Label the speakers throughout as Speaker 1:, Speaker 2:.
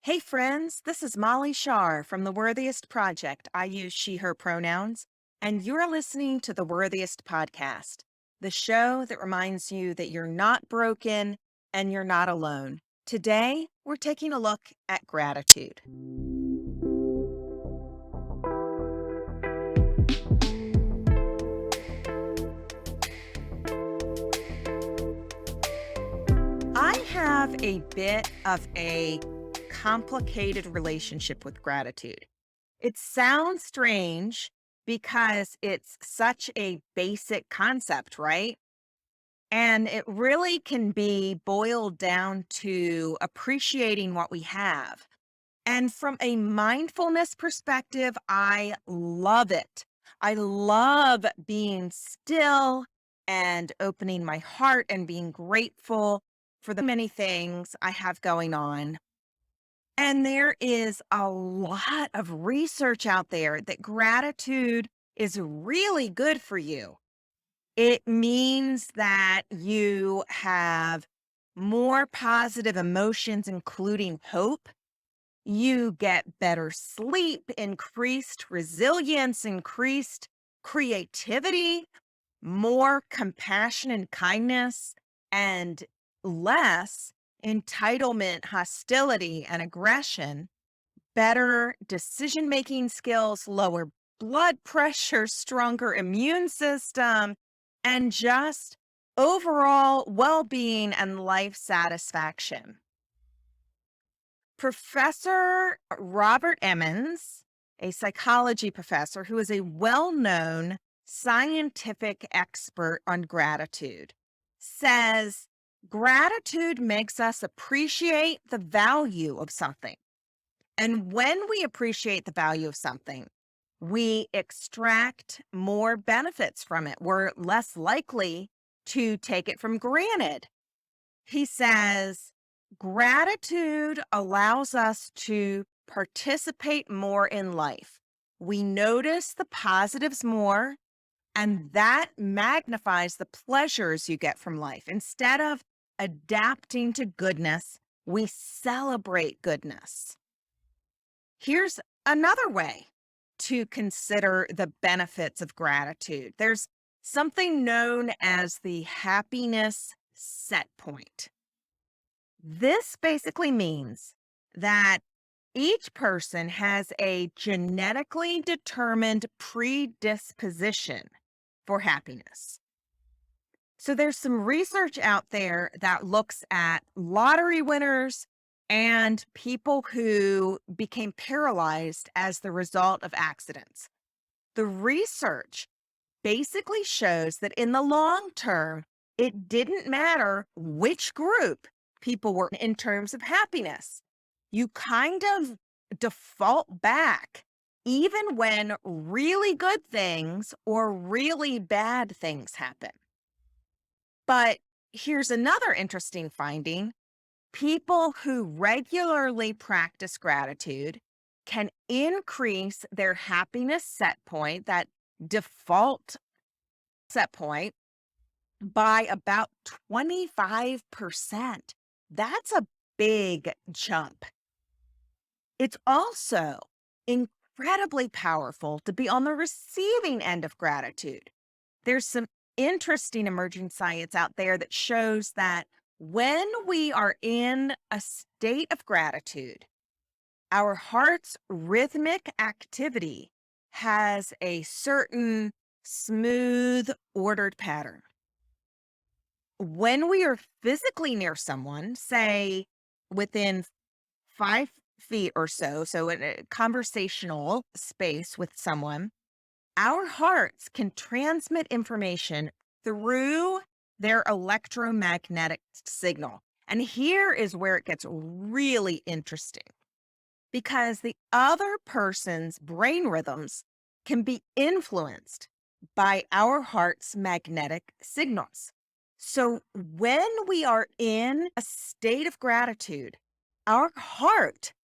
Speaker 1: Hey friends, this is Molly Shar from The Worthiest Project. I use she, her pronouns, and you're listening to The Worthiest Podcast, the show that reminds you that you're not broken and you're not alone. Today, we're taking a look at gratitude. I have a bit of a complicated relationship with gratitude. It sounds strange because it's such a basic concept, right? And it really can be boiled down to appreciating what we have. And from a mindfulness perspective, I love it. I love being still and opening my heart and being grateful for the many things I have going on. And there is a lot of research out there that gratitude is really good for you. It means that you have more positive emotions, including hope. You get better sleep, increased resilience, increased creativity, more compassion and kindness, and less entitlement, hostility, and aggression, better decision making skills, lower blood pressure, stronger immune system, and just overall well being and life satisfaction. Professor Robert Emmons, a psychology professor who is a well known scientific expert on gratitude, says gratitude makes us appreciate the value of something. And when we appreciate the value of something, we extract more benefits from it. We're less likely to take it for granted. He says gratitude allows us to participate more in life. We notice the positives more, and that magnifies the pleasures you get from life. Instead of adapting to goodness, we celebrate goodness. Here's another way to consider the benefits of gratitude. There's something known as the happiness set point. This basically means that each person has a genetically determined predisposition for happiness. So there's some research out there that looks at lottery winners and people who became paralyzed as the result of accidents. The research basically shows that in the long term, it didn't matter which group people were in terms of happiness. You kind of default back even when really good things or really bad things happen. But here's another interesting finding. People who regularly practice gratitude can increase their happiness set point, that default set point, by about 25%. That's a big jump. It's also incredibly powerful to be on the receiving end of gratitude. There's some interesting emerging science out there that shows that when we are in a state of gratitude, our heart's rhythmic activity has a certain smooth, ordered pattern. When we are physically near someone, say within 5 feet or so in a conversational space with someone, our hearts can transmit information through their electromagnetic signal. And here is where it gets really interesting because the other person's brain rhythms can be influenced by our heart's magnetic signals. So when we are in a state of gratitude, our heart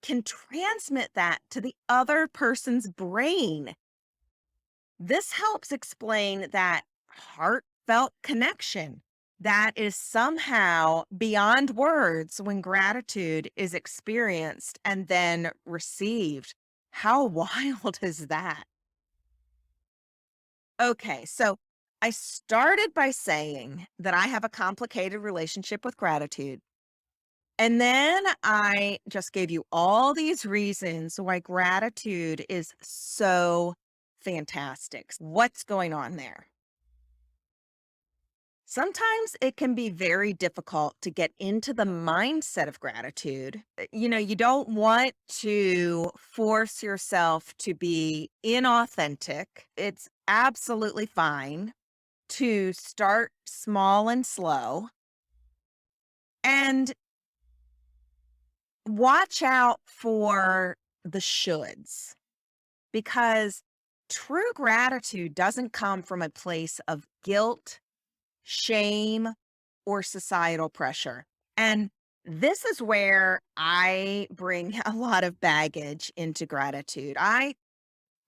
Speaker 1: can transmit that to the other person's brain. This helps explain that heartfelt connection that is somehow beyond words when gratitude is experienced and then received. How wild is that? Okay, so I started by saying that I have a complicated relationship with gratitude. And then I just gave you all these reasons why gratitude is so fantastic. What's going on there? Sometimes it can be very difficult to get into the mindset of gratitude. You don't want to force yourself to be inauthentic. It's absolutely fine to start small and slow and watch out for the shoulds because true gratitude doesn't come from a place of guilt, shame, or societal pressure. And this is where I bring a lot of baggage into gratitude. I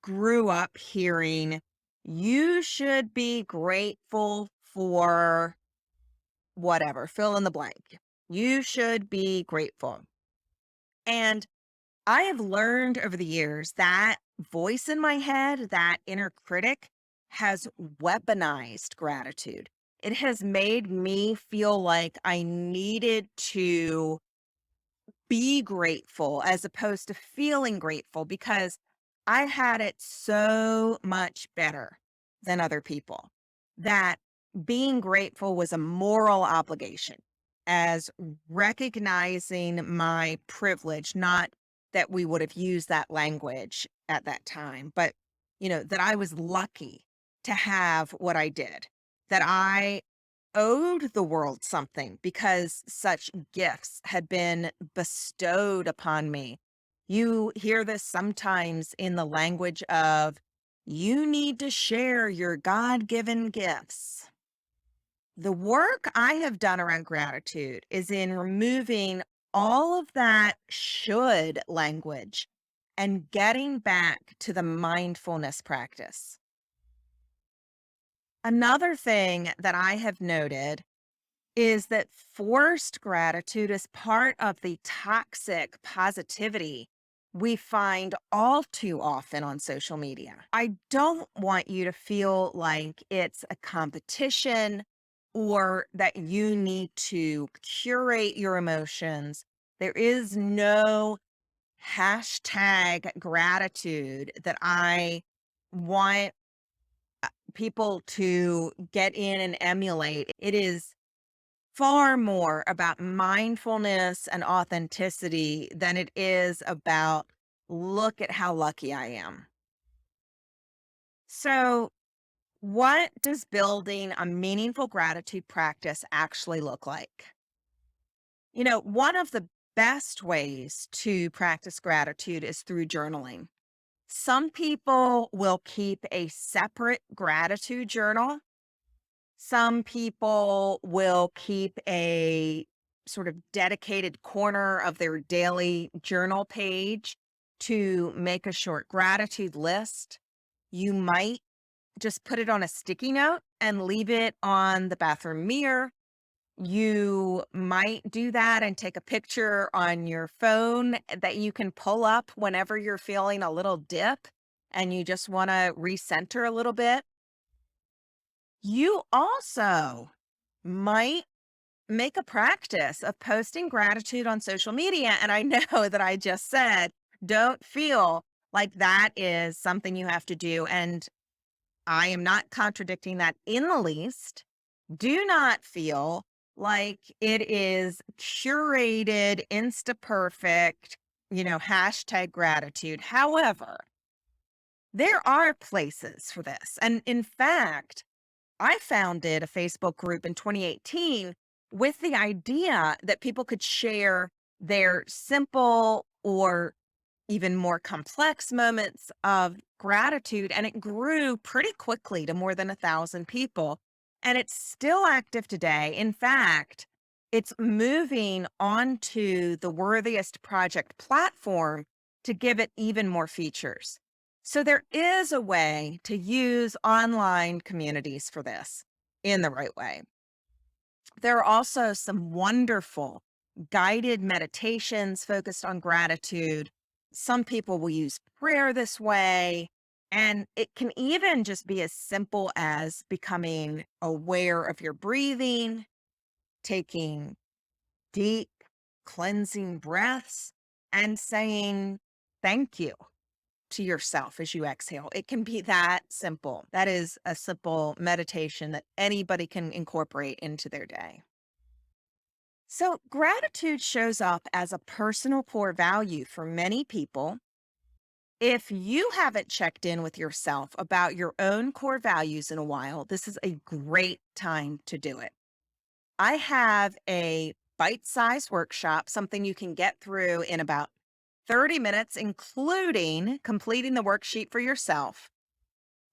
Speaker 1: grew up hearing you should be grateful for whatever, fill in the blank. You should be grateful. And I have learned over the years that voice in my head, that inner critic, has weaponized gratitude. It has made me feel like I needed to be grateful as opposed to feeling grateful because I had it so much better than other people that being grateful was a moral obligation as recognizing my privilege, not that we would have used that language at that time, but that I was lucky to have what I did, that I owed the world something because such gifts had been bestowed upon me. You hear this sometimes in the language of, you need to share your God given gifts. The work I have done around gratitude is in removing all of that should language and getting back to the mindfulness practice. Another thing that I have noted is that forced gratitude is part of the toxic positivity we find all too often on social media. I don't want you to feel like it's a competition or that you need to curate your emotions. There is no hashtag gratitude that I want people to get in and emulate. It is far more about mindfulness and authenticity than it is about, look at how lucky I am. So, what does building a meaningful gratitude practice actually look like? One of the best ways to practice gratitude is through journaling. Some people will keep a separate gratitude journal. Some people will keep a sort of dedicated corner of their daily journal page to make a short gratitude list. You might just put it on a sticky note and leave it on the bathroom mirror. You might do that and take a picture on your phone that you can pull up whenever you're feeling a little dip and you just want to recenter a little bit. You also might make a practice of posting gratitude on social media. And I know that I just said, don't feel like that is something you have to do. And I am not contradicting that in the least. Do not feel like it is curated, insta perfect, hashtag gratitude. However, there are places for this. And in fact, I founded a Facebook group in 2018 with the idea that people could share their simple or even more complex moments of gratitude. And it grew pretty quickly to more than 1,000 people. And it's still active today. In fact, it's moving onto the Worthiest Project platform to give it even more features. So there is a way to use online communities for this in the right way. There are also some wonderful guided meditations focused on gratitude. Some people will use prayer this way. And it can even just be as simple as becoming aware of your breathing, taking deep, cleansing breaths, and saying thank you to yourself as you exhale. It can be that simple. That is a simple meditation that anybody can incorporate into their day. So, gratitude shows up as a personal core value for many people. If you haven't checked in with yourself about your own core values in a while, this is a great time to do it. I have a bite sized workshop, something you can get through in about 30 minutes, including completing the worksheet for yourself,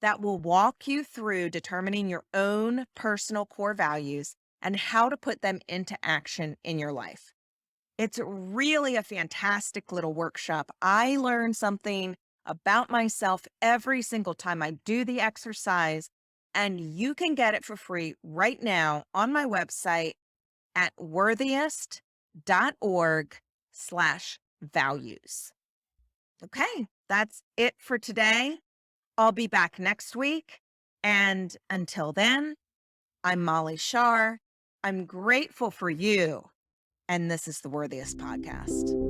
Speaker 1: that will walk you through determining your own personal core values and how to put them into action in your life. It's really a fantastic little workshop. I learn something about myself every single time I do the exercise, and you can get it for free right now on my website at worthiest.org/values. Okay, that's it for today. I'll be back next week. And until then, I'm Molly Shar. I'm grateful for you. And this is the Worthiest Podcast.